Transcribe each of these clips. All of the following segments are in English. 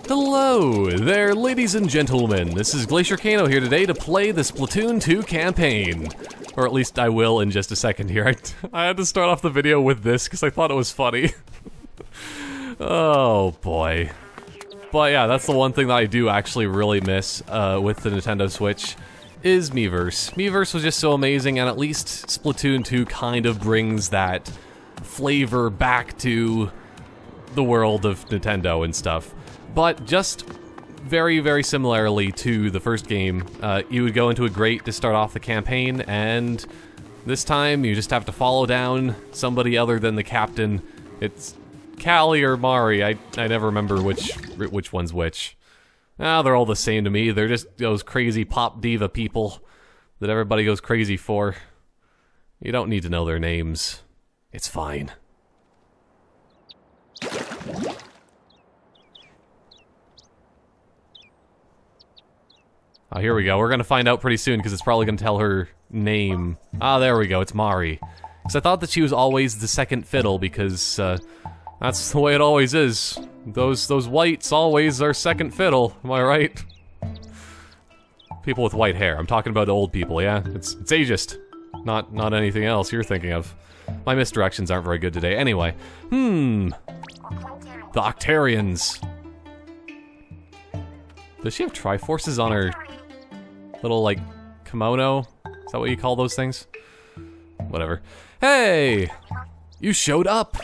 Hello there, ladies and gentlemen. This is Glaciercano here today to play the Splatoon 2 campaign. Or at least I will in just a second here. I had to start off the video with this because I thought it was funny. Oh boy. But yeah, that's the one thing that I do actually really miss with the Nintendo Switch is Miiverse. Miiverse was just so amazing, and at least Splatoon 2 kind of brings that flavor back to the world of Nintendo and stuff. But just very, very similarly to the first game, you would go into a grate to start off the campaign, and this time you just have to follow down somebody other than the captain. It's Callie or Mari. I never remember which one's which. Ah, they're all the same to me. They're just those crazy pop diva people that everybody goes crazy for. You don't need to know their names. It's fine. Oh, here we go. We're gonna find out pretty soon because it's probably gonna tell her name. Ah, there we go. It's Mari. Because I thought that she was always the second fiddle because that's the way it always is. Those whites always are second fiddle. Am I right? People with white hair. I'm talking about old people. Yeah, it's ageist, not anything else you're thinking of. My misdirections aren't very good today. Anyway, the Octarians. Does she have Triforces on her little, like, kimono? Is that what you call those things? Whatever. Hey! You showed up!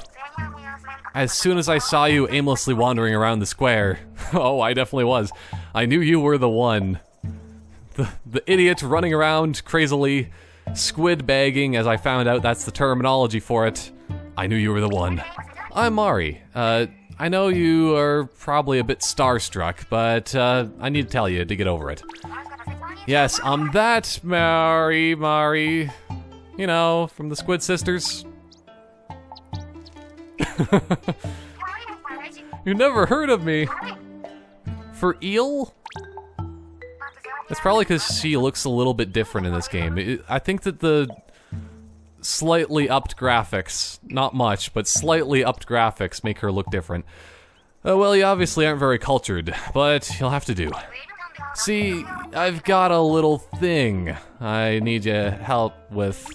As soon as I saw you aimlessly wandering around the square. Oh, I definitely was. I knew you were the one. The idiot running around crazily, squid bagging, as I found out that's the terminology for it. I knew you were the one. I'm Mari. I know you are probably a bit starstruck, but I need to tell you to get over it. Yes, I'm that Mari. You know, from the Squid Sisters. You never heard of me. For eel? It's probably because she looks a little bit different in this game. I think that the slightly upped graphics, not much, but slightly upped graphics make her look different. Well, you obviously aren't very cultured, but you'll have to do. See, I've got a little thing I need your help with.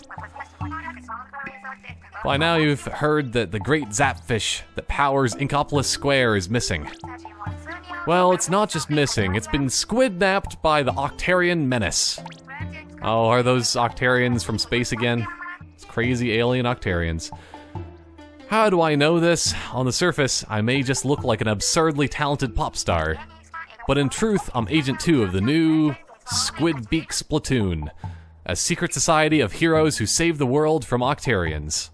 By now you've heard that the Great Zapfish that powers Inkopolis Square is missing. Well, it's not just missing, it's been squid-napped by the Octarian menace. Oh, are those Octarians from space again? It's crazy alien Octarians. How do I know this? On the surface, I may just look like an absurdly talented pop star. But in truth, I'm Agent 2 of the new Squid Beak Splatoon, a secret society of heroes who save the world from Octarians.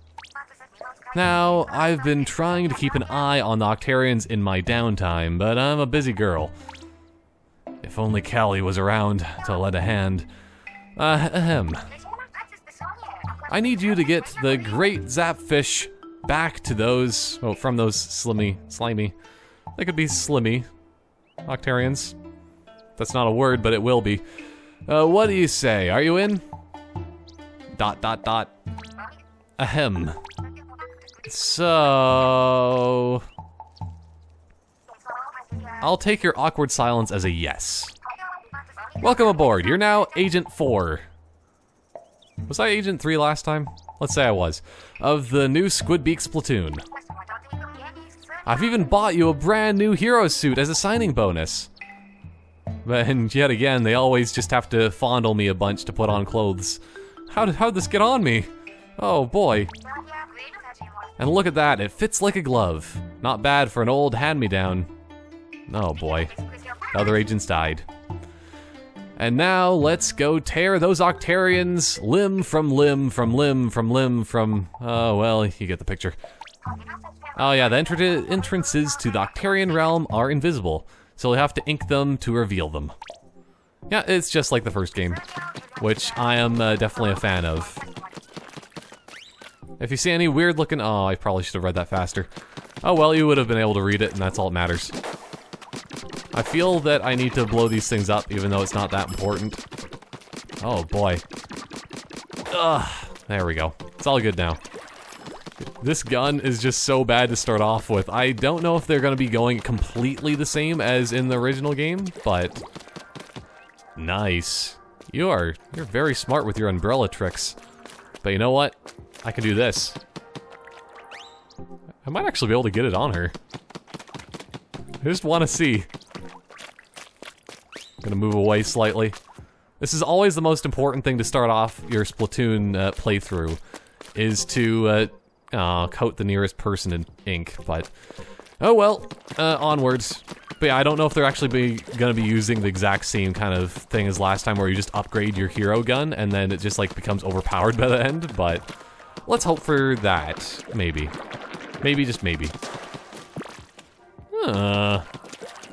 Now, I've been trying to keep an eye on the Octarians in my downtime, but I'm a busy girl. If only Callie was around to lend a hand. I need you to get the Great Zapfish back to those, oh, from those slimy. They could be slimy Octarians. That's not a word, but it will be. What do you say? Are you in? ... Ahem. So... I'll take your awkward silence as a yes. Welcome aboard. You're now Agent 4. Was I Agent 3 last time? Let's say I was. Of the new Squid Beak Splatoon. I've even bought you a brand new hero suit as a signing bonus. And yet again, they always just have to fondle me a bunch to put on clothes. How'd this get on me? Oh boy. And look at that, it fits like a glove. Not bad for an old hand-me-down. Oh boy. The other agents died. And now, let's go tear those Octarians limb from limb from limb from limb from... Oh, well, you get the picture. Oh yeah, the entrances to the Octarian realm are invisible, so you'll have to ink them to reveal them. Yeah, it's just like the first game, which I am definitely a fan of. If you see any weird looking... Oh, I probably should have read that faster. Oh well, you would have been able to read it, and that's all that matters. I feel that I need to blow these things up, even though it's not that important. Oh boy. Ugh, there we go. It's all good now. This gun is just so bad to start off with. I don't know if they're gonna be going completely the same as in the original game, but... Nice. You're very smart with your umbrella tricks. But you know what? I can do this. I might actually be able to get it on her. I just want to see. I'm gonna move away slightly. This is always the most important thing to start off your Splatoon playthrough, is to coat the nearest person in ink, but... Oh well, onwards. But yeah, I don't know if they're actually gonna be using the exact same kind of thing as last time, where you just upgrade your hero gun, and then it just, like, becomes overpowered by the end, but... Let's hope for that, maybe. Maybe, just maybe. I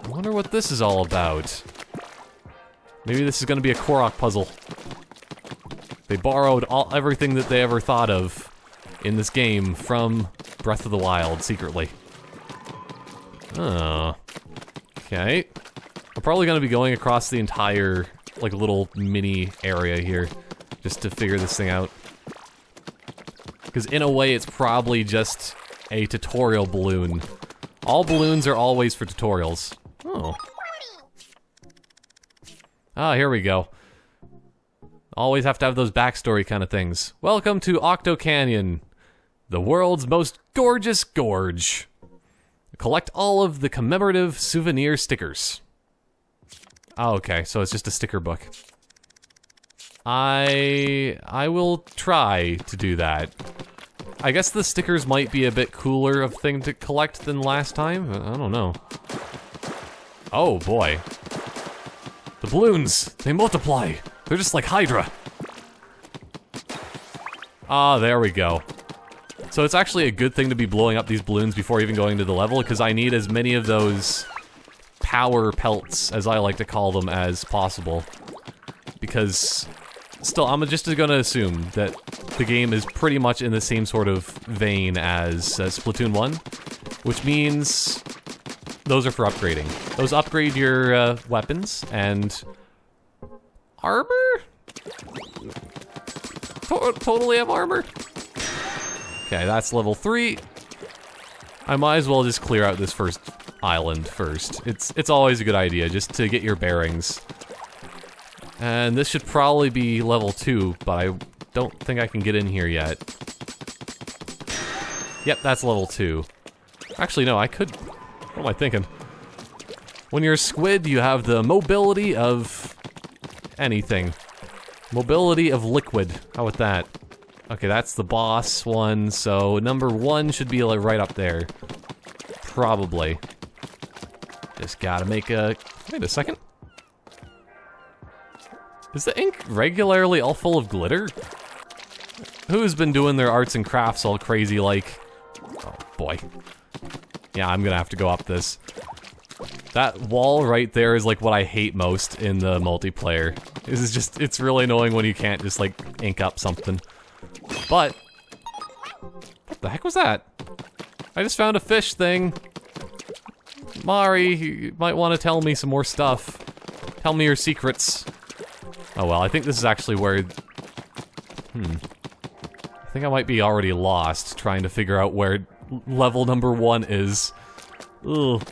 wonder what this is all about. Maybe this is gonna be a Korok puzzle. They borrowed everything that they ever thought of in this game from Breath of the Wild, secretly. Okay. I'm probably gonna be going across the entire, like, little mini area here, just to figure this thing out. Because in a way, it's probably just a tutorial balloon. All balloons are always for tutorials. Oh. Ah, here we go. Always have to have those backstory kind of things. Welcome to Octo Canyon, the world's most gorgeous gorge. Collect all of the commemorative souvenir stickers. Oh, okay, so it's just a sticker book. I will try to do that. I guess the stickers might be a bit cooler of thing to collect than last time. I don't know. Oh boy. The balloons, they multiply. They're just like Hydra. Ah, there we go. So it's actually a good thing to be blowing up these balloons before even going to the level, because I need as many of those power pelts, as I like to call them, as possible. Because, still, I'm just gonna assume that the game is pretty much in the same sort of vein as Splatoon 1, which means those are for upgrading. Those upgrade your weapons and armor? Totally have armor? Okay, that's level 3. I might as well just clear out this first island first. It's always a good idea, just to get your bearings. And this should probably be level 2, but I don't think I can get in here yet. Yep, that's level 2. Actually, no, I could... What am I thinking? When you're a squid, you have the mobility of... anything. Mobility of liquid. How about that? Okay, that's the boss one, so number 1 should be like right up there. Probably. Just gotta make a... Wait a second. Is the ink regularly all full of glitter? Who's been doing their arts and crafts all crazy like... Oh boy. Yeah, I'm gonna have to go up this. That wall right there is like what I hate most in the multiplayer. This is just, it's really annoying when you can't just like ink up something. But, what the heck was that? I just found a fish thing. Mari, you might want to tell me some more stuff. Tell me your secrets. Oh well, I think this is actually where... I think I might be already lost, trying to figure out where level number 1 is. Ugh.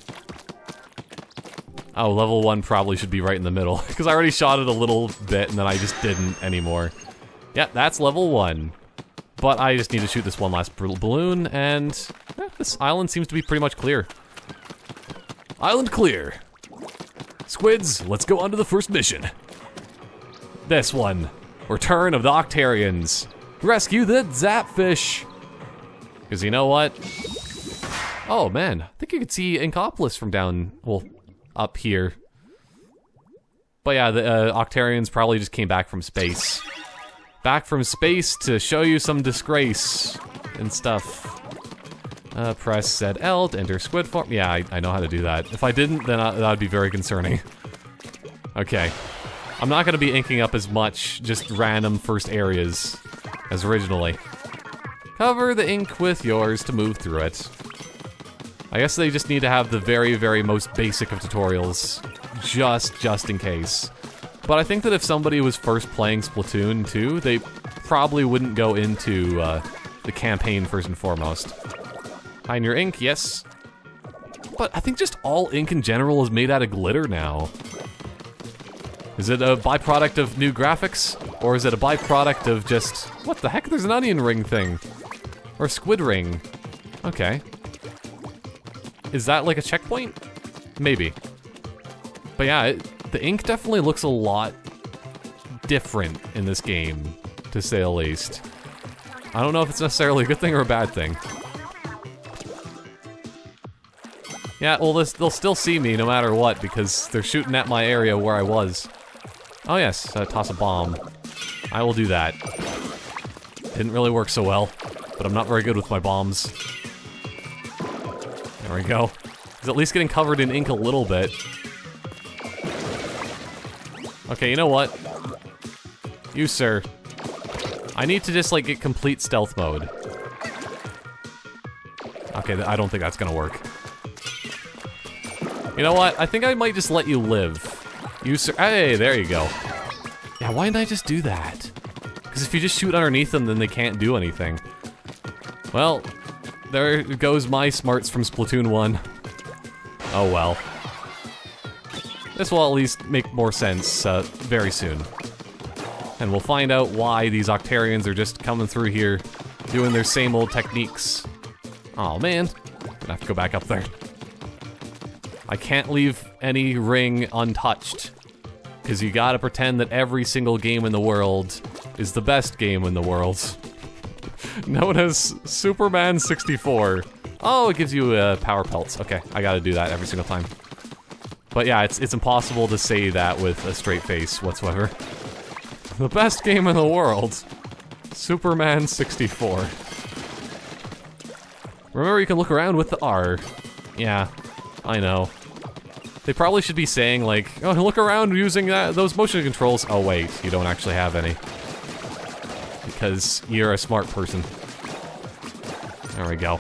Oh, level 1 probably should be right in the middle, because I already shot it a little bit, and then I just didn't anymore. Yeah, that's level 1. But I just need to shoot this one last balloon, and this island seems to be pretty much clear. Island clear. Squids, let's go on to the first mission. This one. Return of the Octarians. Rescue the Zapfish. Because you know what? Oh man, I think you could see Inkopolis from down, well, up here. But yeah, the Octarians probably just came back from space. Back from space to show you some disgrace and stuff. Press ZL to enter squid form. Yeah, I know how to do that. If I didn't, then that would be very concerning. Okay. I'm not gonna be inking up as much, just random first areas as originally. Cover the ink with yours to move through it. I guess they just need to have the very, very most basic of tutorials, just in case. But I think that if somebody was first playing Splatoon 2, they probably wouldn't go into the campaign first and foremost. Hide your ink, yes. But I think just all ink in general is made out of glitter now. Is it a byproduct of new graphics? Or is it a byproduct of just... What the heck? There's an onion ring thing. Or a squid ring. Okay. Is that like a checkpoint? Maybe. But yeah, the ink definitely looks a lot different in this game, to say the least. I don't know if it's necessarily a good thing or a bad thing. Yeah, well, they'll still see me no matter what, because they're shooting at my area where I was. Oh yes, toss a bomb. I will do that. Didn't really work so well, but I'm not very good with my bombs. There we go. He's at least getting covered in ink a little bit. Okay, you know what? You, sir. I need to just, like, get complete stealth mode. Okay, I don't think that's gonna work. You know what? I think I might just let you live. You, sir. Hey, there you go. Yeah, why didn't I just do that? Because if you just shoot underneath them, then they can't do anything. Well, there goes my smarts from Splatoon 1. Oh well. This will at least make more sense very soon. And we'll find out why these Octarians are just coming through here, doing their same old techniques. Oh man, gonna have to go back up there. I can't leave any ring untouched, because you gotta pretend that every single game in the world is the best game in the world. Known as Superman 64. Oh, it gives you power pelts. Okay, I gotta do that every single time. But yeah, it's impossible to say that with a straight face whatsoever. The best game in the world. Superman 64. Remember, you can look around with the R. Yeah, I know. They probably should be saying, like, oh, look around using those motion controls. Oh, wait, you don't actually have any. Because you're a smart person. There we go.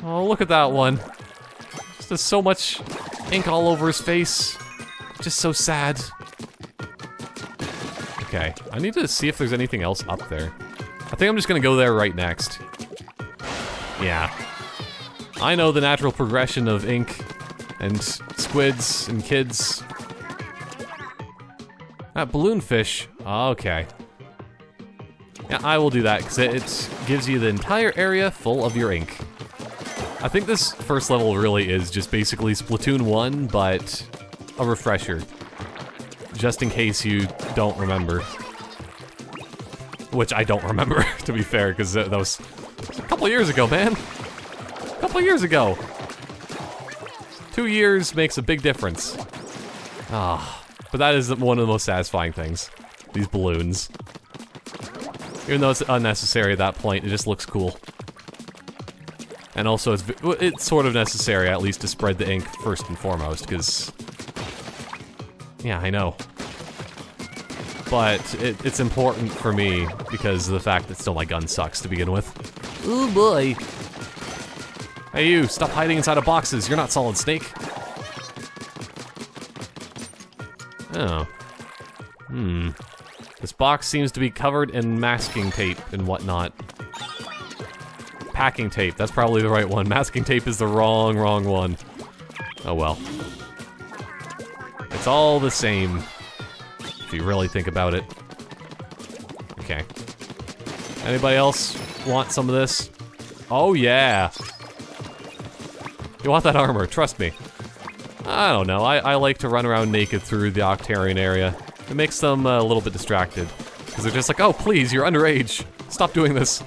Oh, look at that one. Just has so much ink all over his face. Just so sad. Okay, I need to see if there's anything else up there. I think I'm just gonna go there right next. Yeah. I know the natural progression of ink and squids and kids. That balloon fish. Okay. Yeah, I will do that, because it gives you the entire area full of your ink. I think this first level really is just basically Splatoon 1, but a refresher. Just in case you don't remember. Which I don't remember, to be fair, because that was a couple years ago, man. A couple years ago. 2 years makes a big difference. Ah, but that is one of the most satisfying things. These balloons. Even though it's unnecessary at that point, it just looks cool. And also, it's sort of necessary, at least, to spread the ink first and foremost, because... Yeah, I know. But it's important for me because of the fact that still my gun sucks to begin with. Oh boy. Hey you, stop hiding inside of boxes. You're not Solid Snake. Oh. This box seems to be covered in masking tape and whatnot. Packing tape, that's probably the right one. Masking tape is the wrong one. Oh well. It's all the same, if you really think about it. Okay. Anybody else want some of this? Oh yeah! You want that armor, trust me. I don't know, I like to run around naked through the Octarian area. It makes them a little bit distracted. Because they're just like, oh please, you're underage. Stop doing this.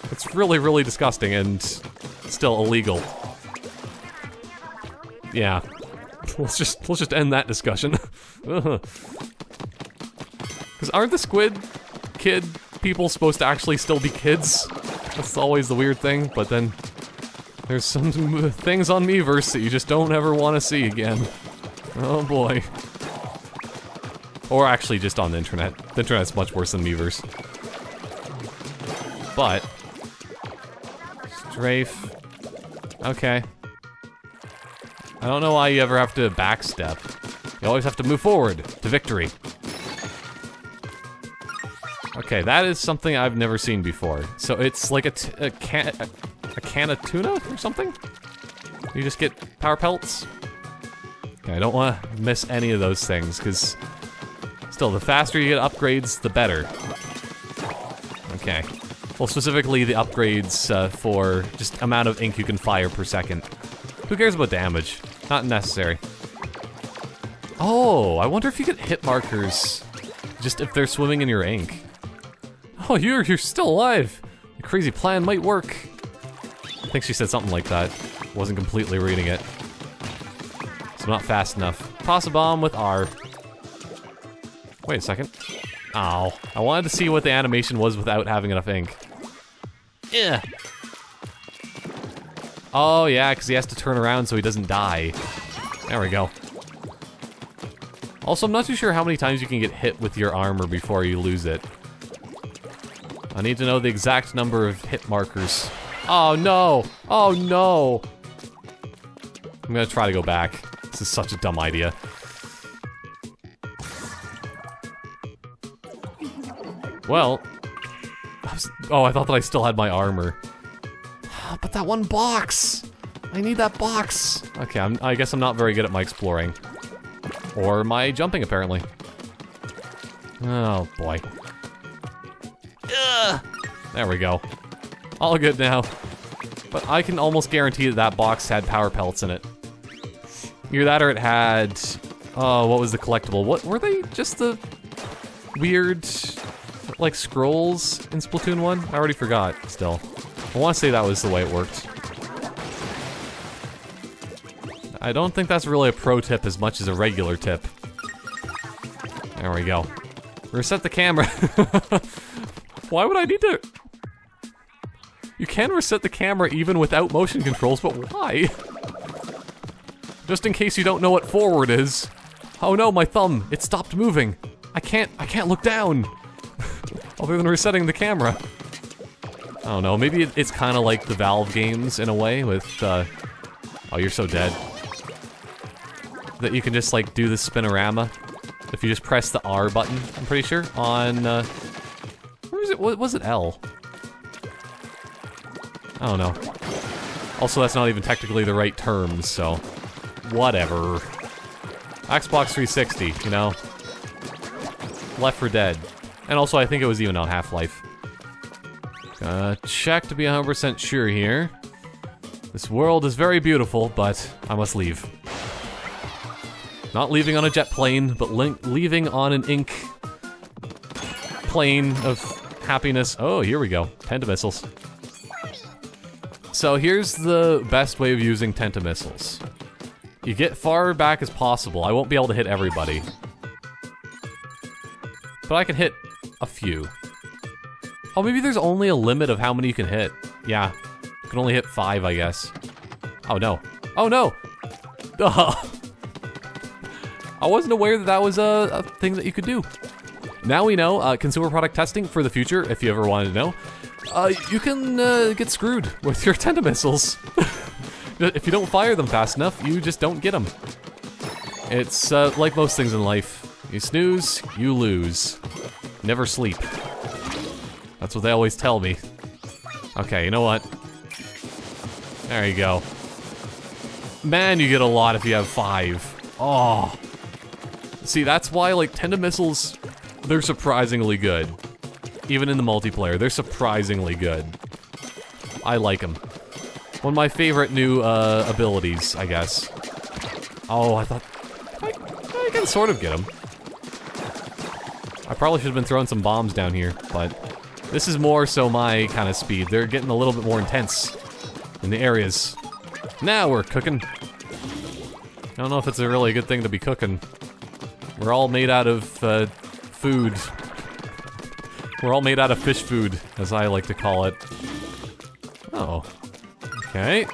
It's really, really disgusting and still illegal. Yeah. Let's just end that discussion. Because aren't the squid kid people supposed to actually still be kids? That's always the weird thing, but then there's some things on Miiverse that you just don't ever want to see again. Oh boy. Or actually just on the internet. The internet's much worse than Miiverse. But... Strafe. Okay. I don't know why you ever have to backstep. You always have to move forward to victory. Okay, that is something I've never seen before. So it's like a can of tuna or something? You just get power pelts? Okay, I don't want to miss any of those things, because still, the faster you get upgrades, the better. Okay. Well, specifically the upgrades for just amount of ink you can fire per second. Who cares about damage? Not necessary. Oh, I wonder if you get hit markers just if they're swimming in your ink. Oh, you're still alive. Your crazy plan might work. I think she said something like that. Wasn't completely reading it. So I'm not fast enough. Toss a bomb with R. Wait a second. Ow. I wanted to see what the animation was without having enough ink. Yeah. Oh yeah, because he has to turn around so he doesn't die. There we go. Also, I'm not too sure how many times you can get hit with your armor before you lose it. I need to know the exact number of hit markers. Oh no! Oh no! I'm gonna try to go back. This is such a dumb idea. Well... oh, I thought that I still had my armor. But that one box! I need that box! Okay, I guess I'm not very good at my exploring. Or my jumping, apparently. Oh, boy. Ugh. There we go. All good now. But I can almost guarantee that that box had power pelts in it. Either that or it had... oh, what was the collectible? What were they? Just the weird, like, scrolls in Splatoon 1? I already forgot, still. I want to say that was the way it worked. I don't think that's really a pro tip as much as a regular tip. There we go. Reset the camera. Why would I need to... you can reset the camera even without motion controls, but why? Just in case you don't know what forward is. Oh no, my thumb, it stopped moving. I can't look down. Other than resetting the camera. I don't know, maybe it's kind of like the Valve games in a way with, oh, you're so dead. That you can just, like, do the spinorama if you just press the R button, I'm pretty sure, on, where is it? What was it, L? I don't know. Also, that's not even technically the right terms, so... whatever. Xbox 360, you know? Left 4 Dead. And also, I think it was even on Half-Life. Check to be 100% sure here. This world is very beautiful, but I must leave. Not leaving on a jet plane, but leaving on an ink plane of happiness. Oh, here we go. Tentamissiles. So here's the best way of using Tentamissiles. You get far back as possible. I won't be able to hit everybody. But I can hit a few. Oh, maybe there's only a limit of how many you can hit. Yeah. You can only hit 5, I guess. Oh no. Oh no! I wasn't aware that that was a thing that you could do. Now we know, consumer product testing for the future, if you ever wanted to know. You can get screwed with your Tentamissiles. If you don't fire them fast enough, you just don't get them. It's like most things in life. You snooze, you lose. Never sleep. That's what they always tell me. Okay, you know what? There you go. Man, you get a lot if you have 5. Oh. See, that's why, like, Tentamissiles, they're surprisingly good. Even in the multiplayer, they're surprisingly good. I like them. One of my favorite new abilities, I guess. Oh, I thought... I can sort of get them. I probably should have been throwing some bombs down here, but... this is more so my kind of speed. They're getting a little bit more intense in the areas. Now we're cooking. I don't know if it's a really good thing to be cooking. We're all made out of food. We're all made out of fish food, as I like to call it. Oh. Okay.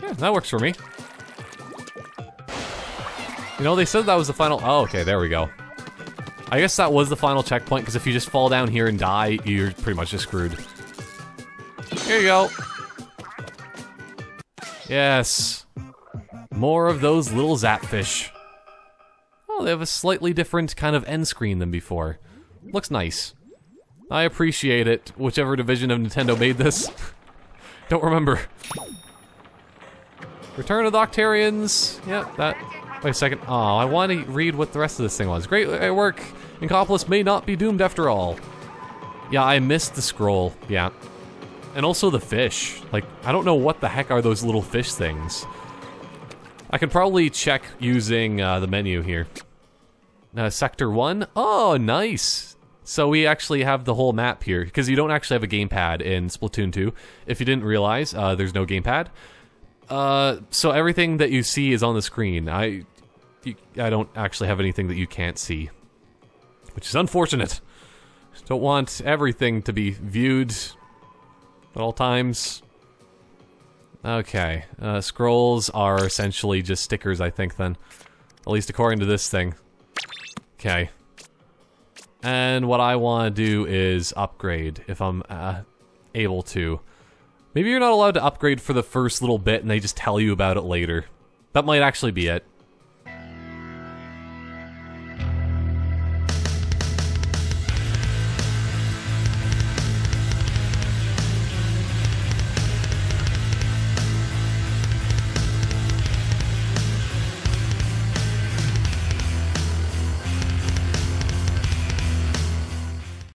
Yeah, that works for me. You know, they said that was the final... oh, okay, there we go. I guess that was the final checkpoint, because if you just fall down here and die, you're pretty much just screwed. Here you go. Yes. More of those little Zapfish. Oh, they have a slightly different kind of end screen than before. Looks nice. I appreciate it, whichever division of Nintendo made this. Don't remember. Return of the Octarians. Yep, that... Wait a second. Oh, I want to read what the rest of this thing was. Great work. Incopolis may not be doomed after all. Yeah, I missed the scroll. Yeah. And also the fish. Like, I don't know what the heck are those little fish things. I can probably check using the menu here. Sector 1. Oh, nice. So we actually have the whole map here, because you don't actually have a gamepad in Splatoon 2. If you didn't realize, there's no gamepad. So everything that you see is on the screen. I don't actually have anything that you can't see, which is unfortunate. Don't want everything to be viewed at all times. Okay, scrolls are essentially just stickers, I think, then. At least according to this thing. Okay. And what I want to do is upgrade, if I'm able to. Maybe you're not allowed to upgrade for the first little bit and they just tell you about it later. That might actually be it.